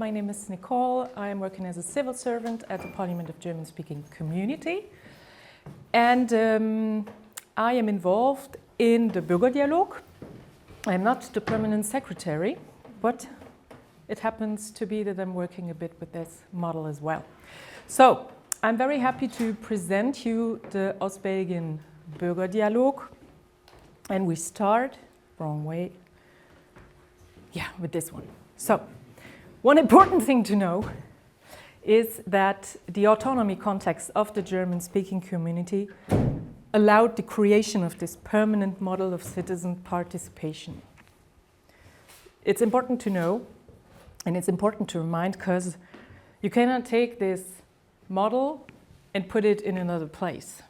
My name is Nicole. I am working as a civil servant at the Parliament of German-speaking community. And I am involved in the Bürgerdialog. I am not the permanent secretary, but it happens to be that I'm working a bit with this model as well. So, I'm very happy to present you the Ostbelgien Bürgerdialog. And we start, wrong way, with this one. So, one important thing to know is that the autonomy context of the German-speaking community allowed the creation of this permanent model of citizen participation. It's important to know, and it's important to remind, because you cannot take this model and put it in another place.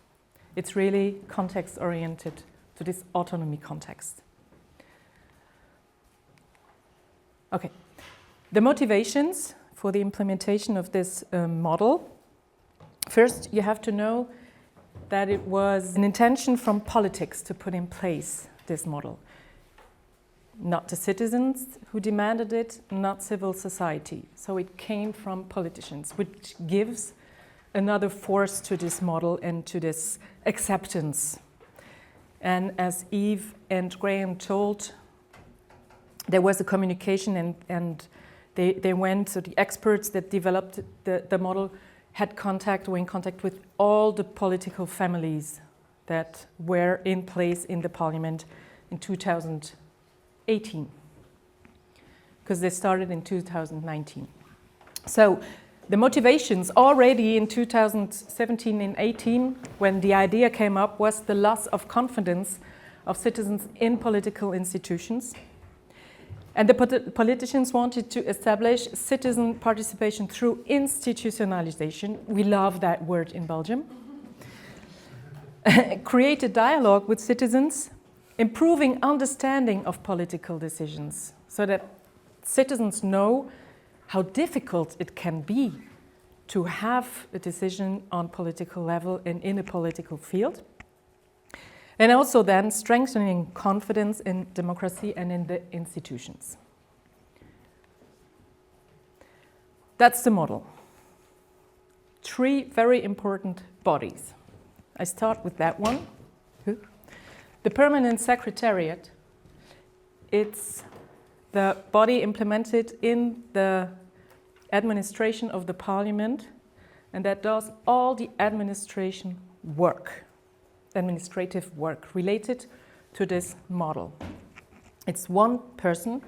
It's really context-oriented to this autonomy context. Okay, the motivations for the implementation of this model. First, you have to know that it was an intention from politics to put in place this model. Not the citizens who demanded it, not civil society. So it came from politicians, which gives another force to this model and to this acceptance. And as Eve and Graham told, there was a communication and they went, so the experts that developed the model were in contact with all the political families that were in place in the parliament in 2018, because they started in 2019. So the motivations already in 2017 and 18, when the idea came up, was the loss of confidence of citizens in political institutions. And the politicians wanted to establish citizen participation through institutionalisation. We love that word in Belgium. Create a dialogue with citizens, improving understanding of political decisions, so that citizens know how difficult it can be to have a decision on political level and in a political field. And also then strengthening confidence in democracy and in the institutions. That's the model. 3 very important bodies. I start with that one. The Permanent Secretariat. It's the body implemented in the administration of the parliament, and that does all the administrative work related to this model. It's one person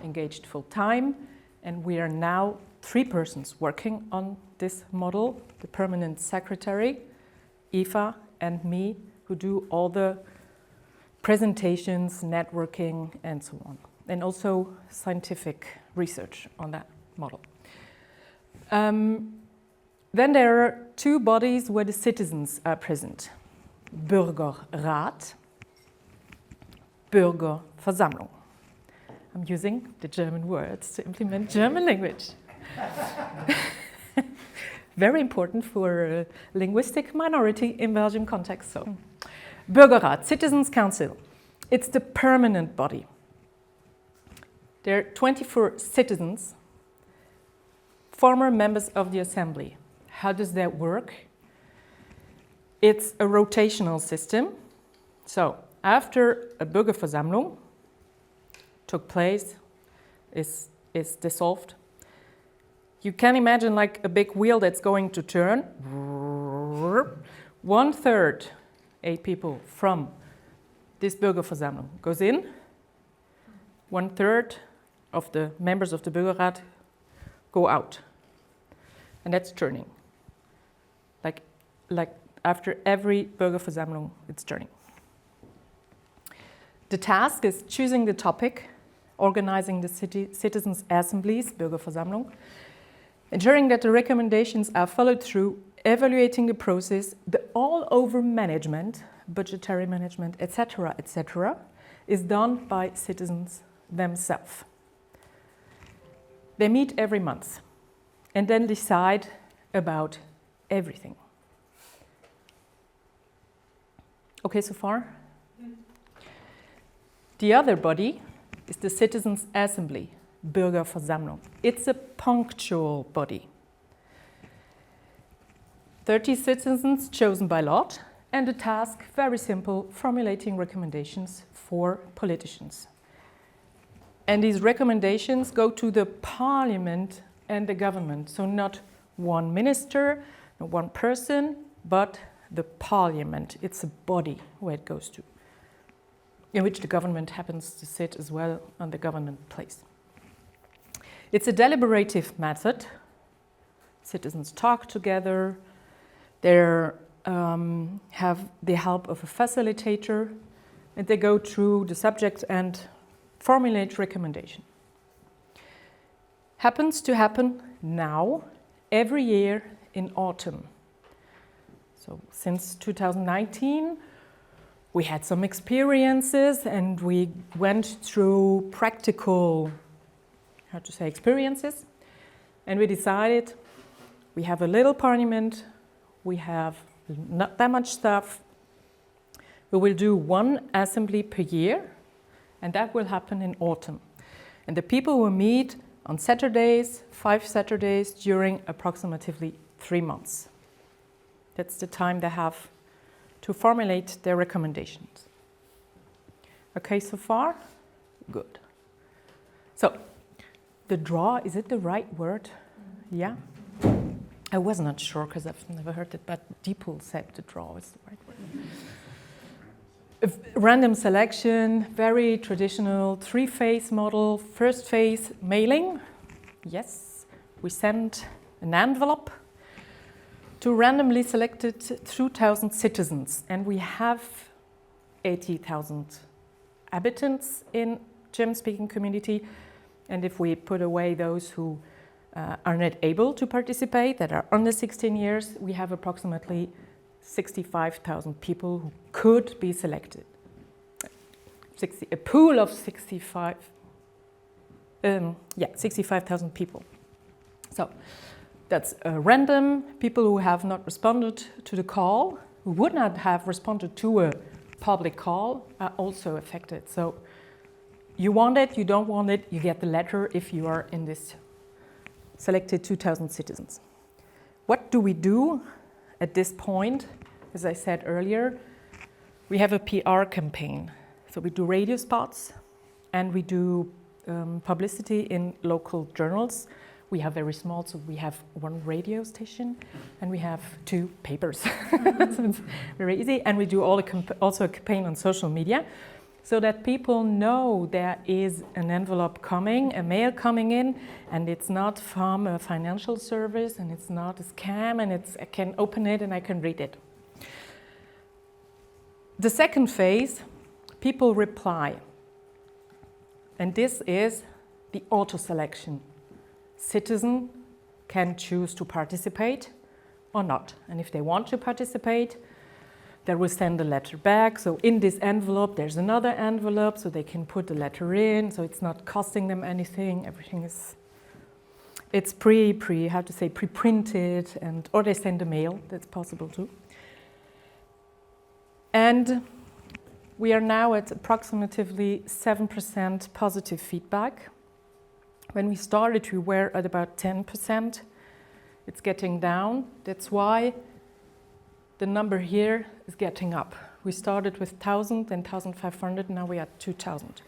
engaged full time, and we are now 3 persons working on this model, the permanent secretary, Eva and me, who do all the presentations, networking, and so on, and also scientific research on that model. Then there are 2 bodies where the citizens are present. Bürgerrat, Bürgerversammlung. I'm using the German words to implement German language. Very important for a linguistic minority in Belgium context. So, Bürgerrat, Citizens Council. It's the permanent body. There are 24 citizens, former members of the assembly. How does that work? It's a rotational system. So, after a Bürgerversammlung took place, is dissolved, you can imagine like a big wheel that's going to turn. 1/3, 8 people from this Bürgerversammlung goes in. 1/3 of the members of the Bürgerrat go out. And that's turning. Like after every Bürgerversammlung, it's turning. The task is choosing the topic, organizing the Citizens Assemblies, Bürgerversammlung, ensuring that the recommendations are followed through, evaluating the process, the all-over management, budgetary management, etc., is done by citizens themselves. They meet every month and then decide about everything. Okay so far? The other body is the Citizens Assembly, Bürgerversammlung. It's a punctual body. 30 citizens chosen by lot, and the task, very simple, formulating recommendations for politicians. And these recommendations go to the parliament and the government. So not one minister, not one person, but the parliament. It's a body where it goes to, in which the government happens to sit as well on the government place. It's a deliberative method. Citizens talk together. They have the help of a facilitator, and they go through the subject and formulate recommendation. Happens to happen now, every year in autumn. So since 2019, we had some experiences and we went through practical, experiences. And we decided we have a little parliament, we have not that much stuff. We will do one assembly per year, and that will happen in autumn. And the people will meet on Saturdays, 5 Saturdays, during approximately 3 months. That's the time they have to formulate their recommendations. Okay, so far? Good. So, the draw, is it the right word? Yeah? I was not sure because I've never heard it, but Deeple said the draw is the right word. Random selection, very traditional 3-phase model. First phase, mailing. Yes, we send an envelope to randomly selected 2,000 citizens, and we have 80,000 inhabitants in German-speaking community. And if we put away those who are not able to participate, that are under 16 years, we have approximately 65,000 people who could be selected. A pool of 65,000 people. So that's random. People who have not responded to the call, who would not have responded to a public call, are also affected. So you want it, you don't want it, you get the letter if you are in this selected 2,000 citizens. What do we do at this point? As I said earlier, we have a PR campaign. So we do radio spots and we do publicity in local journals. We have very small, so we have 1 radio station and we have 2 papers. So it's very easy. And we do also a campaign on social media, so that people know there is an envelope coming, a mail coming in, and it's not from a financial service, and it's not a scam, and I can open it and I can read it. The second phase, people reply. And this is the auto-selection. Citizen can choose to participate or not. And if they want to participate, they will send a letter back. So in this envelope, there's another envelope, so they can put the letter in, so it's not costing them anything. Everything is, it's pre-printed, or they send a mail, that's possible too. And we are now at approximately 7% positive feedback. When we started, we were at about 10%. It's getting down. That's why the number here is getting up. We started with 1,000, then 1,500, now we are at 2,000.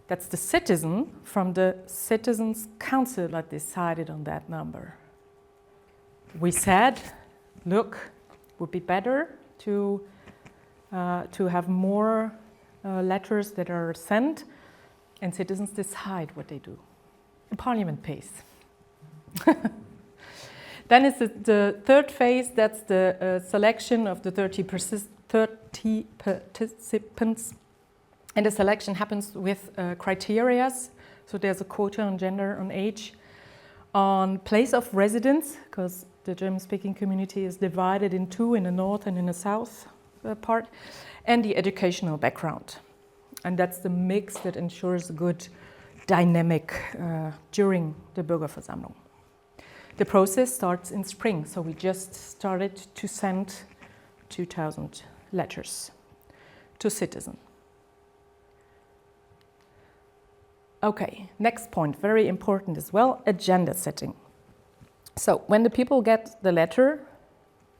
That's the citizen from the Citizens Council that decided on that number. We said, look, it would be better to have more letters that are sent, and citizens decide what they do. The parliament pays. Then it's the third phase, that's the selection of the 30 participants. And the selection happens with criteria. So there's a quota on gender, on age, on place of residence, because the German-speaking community is divided in 2, in the north and in the south part, and the educational background. And that's the mix that ensures a good dynamic during the Bürgerversammlung. The process starts in spring, so we just started to send 2,000 letters to citizens. Okay, next point, very important as well, agenda setting. So when the people get the letter,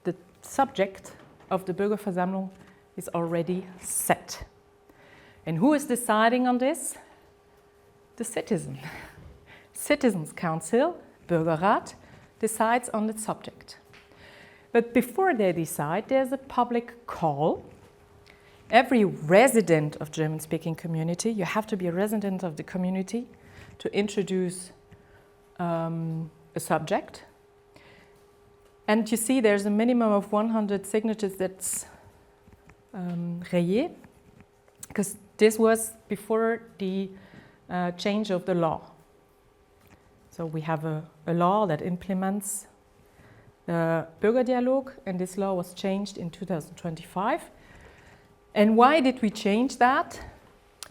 the subject of the Bürgerversammlung is already set. And who is deciding on this? The citizen. Citizens Council, Bürgerrat, decides on the subject. But before they decide, there's a public call. Every resident of German-speaking community, you have to be a resident of the community to introduce a subject. And you see there's a minimum of 100 signatures that's rayé, because this was before the change of the law. So we have a law that implements the Bürgerdialog, and this law was changed in 2025. And why did we change that?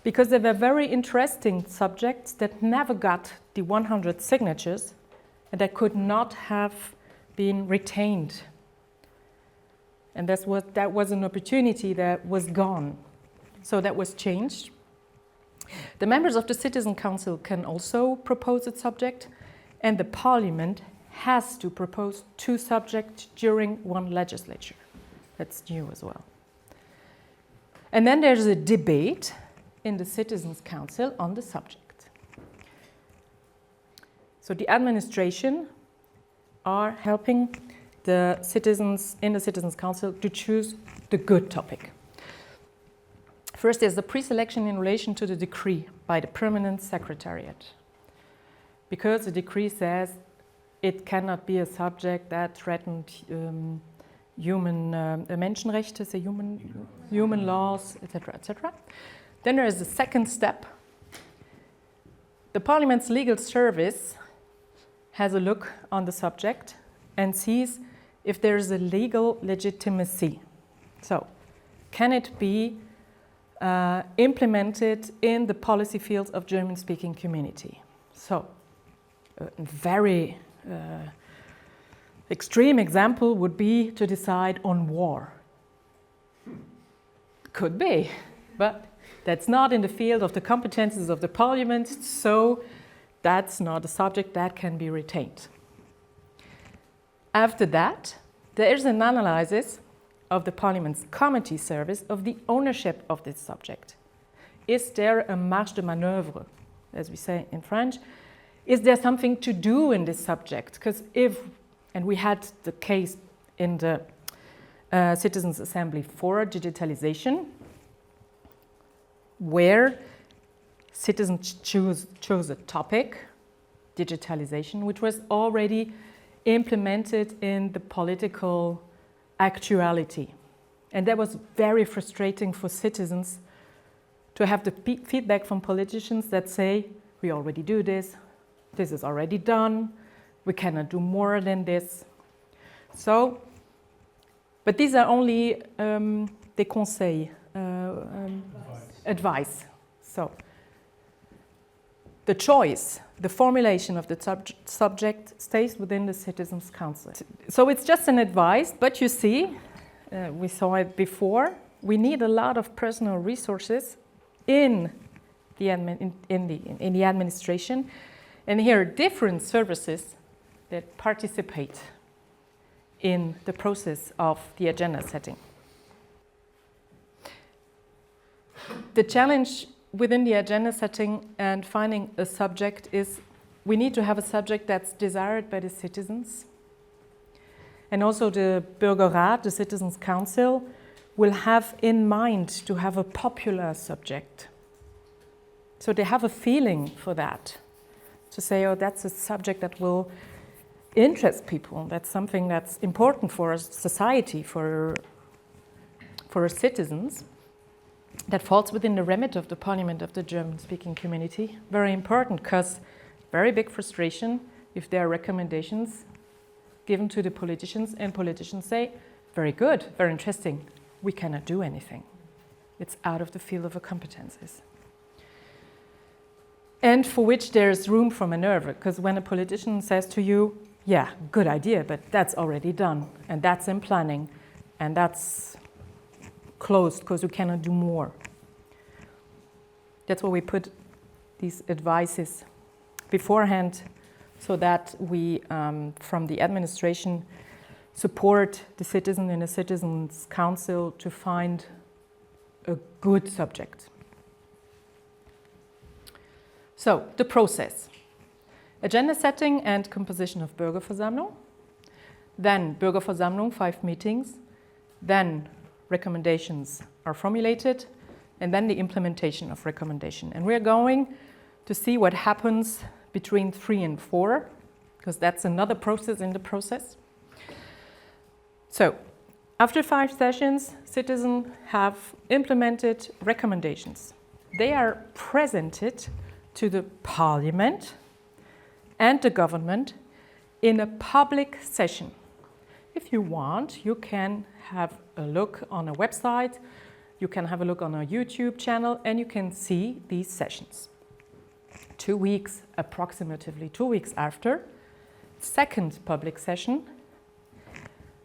Because there were very interesting subjects that never got the 100 signatures and that could not have been retained. And that was an opportunity that was gone. So that was changed. The members of the Citizen Council can also propose a subject, and the Parliament has to propose 2 subjects during one legislature. That's new as well. And then there's a debate in the Citizens Council on the subject. So the administration are helping the citizens in the Citizens Council to choose the good topic. First, there's the pre-selection in relation to the decree by the Permanent Secretariat. Because the decree says it cannot be a subject that threatened human Menschenrechte, so human laws, etc., etc. Then there is a second step. The Parliament's legal service has a look on the subject and sees if there is a legal legitimacy. So, can it be implemented in the policy fields of German-speaking community? So, a very extreme example would be to decide on war. Could be, but that's not in the field of the competences of the Parliament, so that's not a subject that can be retained. After that, there is an analysis of the Parliament's committee service of the ownership of this subject. Is there a marge de manœuvre, as we say in French? Is there something to do in this subject? Because and we had the case in the Citizens Assembly for digitalization, where citizens chose a topic, digitalization, which was already implemented in the political actuality. And that was very frustrating for citizens to have the feedback from politicians that say, we already do this is already done, we cannot do more than this. So, but these are only des conseils, advice. So, the choice, the formulation of the subject stays within the Citizens Council. So it's just an advice, but you see, we saw it before, we need a lot of personal resources in the administration, and here are different services that participate in the process of the agenda setting. The challenge within the agenda setting and finding a subject is we need to have a subject that's desired by the citizens. And also the Bürgerrat, the Citizens Council, will have in mind to have a popular subject. So they have a feeling for that, to say, oh, that's a subject that will interest people. That's something that's important for a society, for citizens. That falls within the remit of the Parliament of the German-speaking community. Very important, because very big frustration if there are recommendations given to the politicians and politicians say, very good, very interesting, we cannot do anything. It's out of the field of our competences. And for which there's room for maneuver, because when a politician says to you, yeah, good idea, but that's already done, and that's in planning, and that's closed because we cannot do more. That's why we put these advices beforehand so that we, from the administration, support the citizen in a citizens' council to find a good subject. So, the process. Agenda setting and composition of Bürgerversammlung. Then Bürgerversammlung, 5 meetings. Then recommendations are formulated. And then the implementation of recommendation. And we're going to see what happens between 3 and 4, because that's another process in the process. So, after 5 sessions, citizens have implemented recommendations. They are presented to the parliament and the government in a public session. If you want, you can have a look on a website, you can have a look on our YouTube channel, and you can see these sessions. 2 weeks, approximately 2 weeks after, second public session,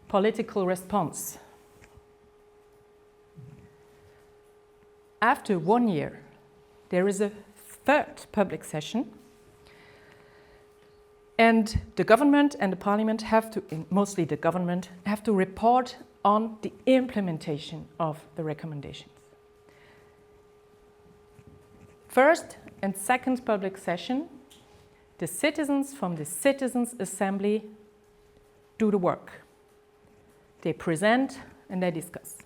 political response. After 1 year, there is a third public session, and the government and the parliament have to, mostly the government, have to report on the implementation of the recommendations. First and second public session, the citizens from the Citizens Assembly do the work. They present and they discuss.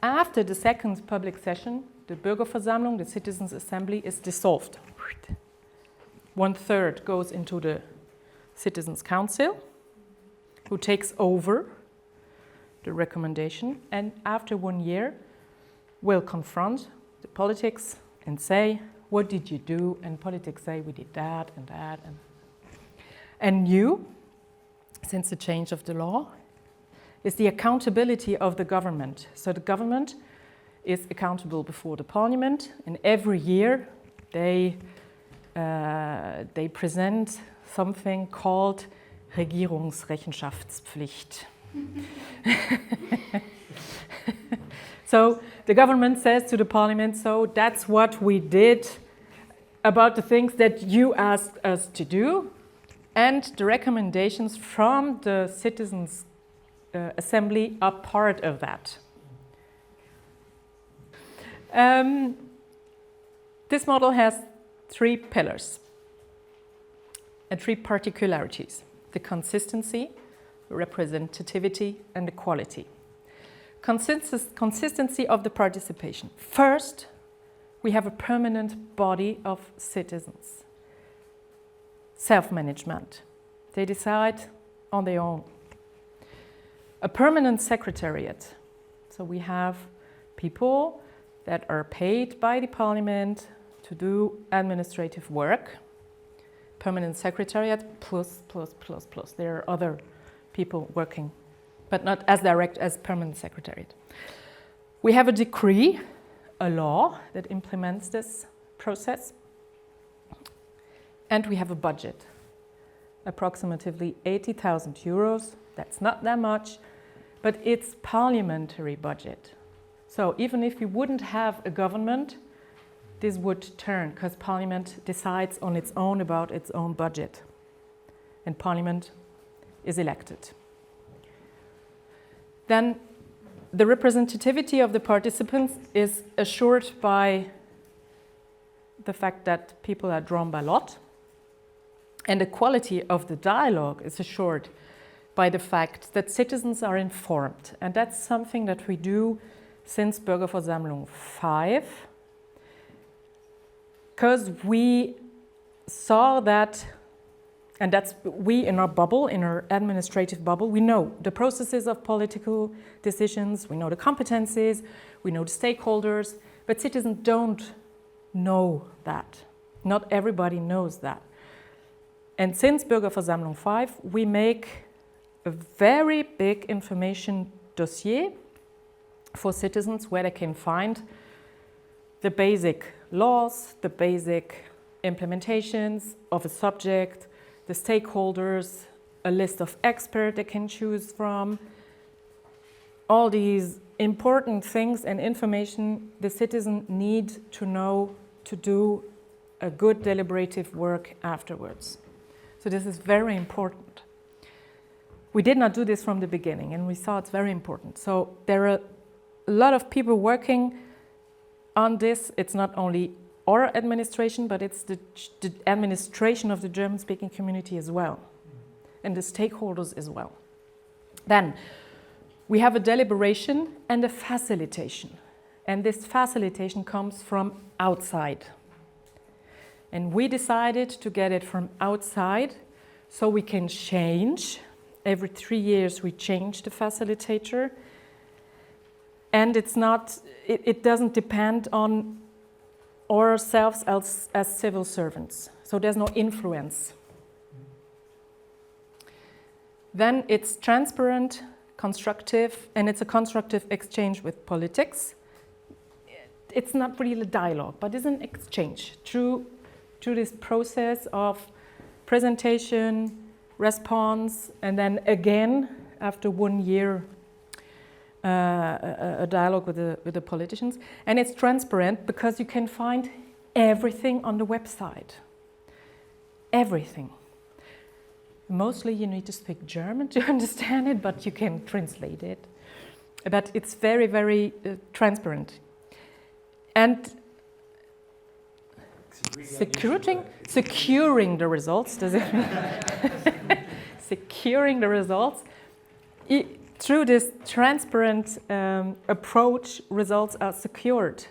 After the second public session, the Bürgerversammlung, the Citizens Assembly, is dissolved. 1/3 goes into the Citizens Council, who takes over the recommendation, and after 1 year will confront the politics and say, what did you do? And politics say, we did that and that. And new, since the change of the law, is the accountability of the government. So the government is accountable before the parliament, and every year they present something called Regierungsrechenschaftspflicht. So the government says to the parliament, so that's what we did about the things that you asked us to do, and the recommendations from the Citizens Assembly are part of that. This model has 3 pillars and 3 particularities: the consistency, representativity, and the quality. Consistency of the participation. First, we have a permanent body of citizens. Self-management. They decide on their own. A permanent secretariat. So we have people that are paid by the parliament to do administrative work. Permanent secretariat plus. There are other people working, but not as direct as permanent secretariat. We have a decree, a law that implements this process. And we have a budget, approximately 80,000 euros. That's not that much, but it's parliamentary budget. So even if you wouldn't have a government, this would turn, because parliament decides on its own about its own budget. And parliament is elected. Then the representativity of the participants is assured by the fact that people are drawn by lot. And the quality of the dialogue is assured by the fact that citizens are informed. And that's something that we do since Bürgerversammlung 5, because we saw that, and that's we in our bubble, in our administrative bubble, we know the processes of political decisions, we know the competencies, we know the stakeholders, but citizens don't know that. Not everybody knows that. And since Bürgerversammlung 5, we make a very big information dossier for citizens where they can find the basic laws, the basic implementations of a subject, the stakeholders, a list of experts they can choose from, all these important things and information the citizen need to know to do a good deliberative work afterwards. So this is very important. We did not do this from the beginning, and we saw it's very important. So there are a lot of people working on this. It's not only our administration, but it's the administration of the German-speaking community as well, and the stakeholders as well. Then we have a deliberation and a facilitation. And this facilitation comes from outside. And we decided to get it from outside so we can change. Every 3 years we change the facilitator. And it doesn't depend on ourselves as civil servants. So there's no influence. Then it's transparent, constructive, and it's a constructive exchange with politics. It's not really a dialogue, but it's an exchange through this process of presentation, response, and then again, after 1 year, a dialogue with the politicians. And it's transparent because you can find everything on the website. Everything. Mostly you need to speak German to understand it, but you can translate it. But it's very, very transparent. And securing the results, does it mean? Securing the results. Through this transparent approach, results are secured,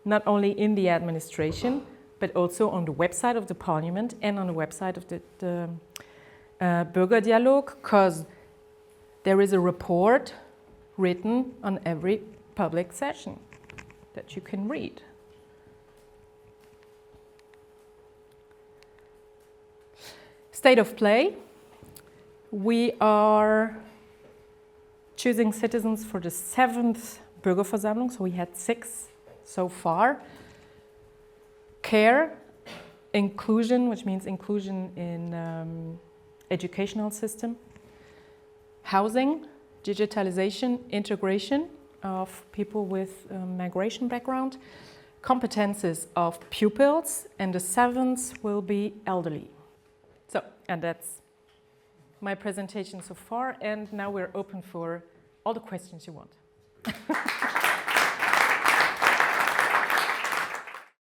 not only in the administration, but also on the website of the parliament and on the website of the Bürgerdialog, because there is a report written on every public session that you can read. State of play. We are choosing citizens for the 7th Bürgerversammlung, so we had 6 so far. Care, inclusion, which means inclusion in educational system. Housing, digitalization, integration of people with migration background. Competences of pupils, and the 7th will be elderly. So, and that's my presentation so far, and now we're open for all the questions you want.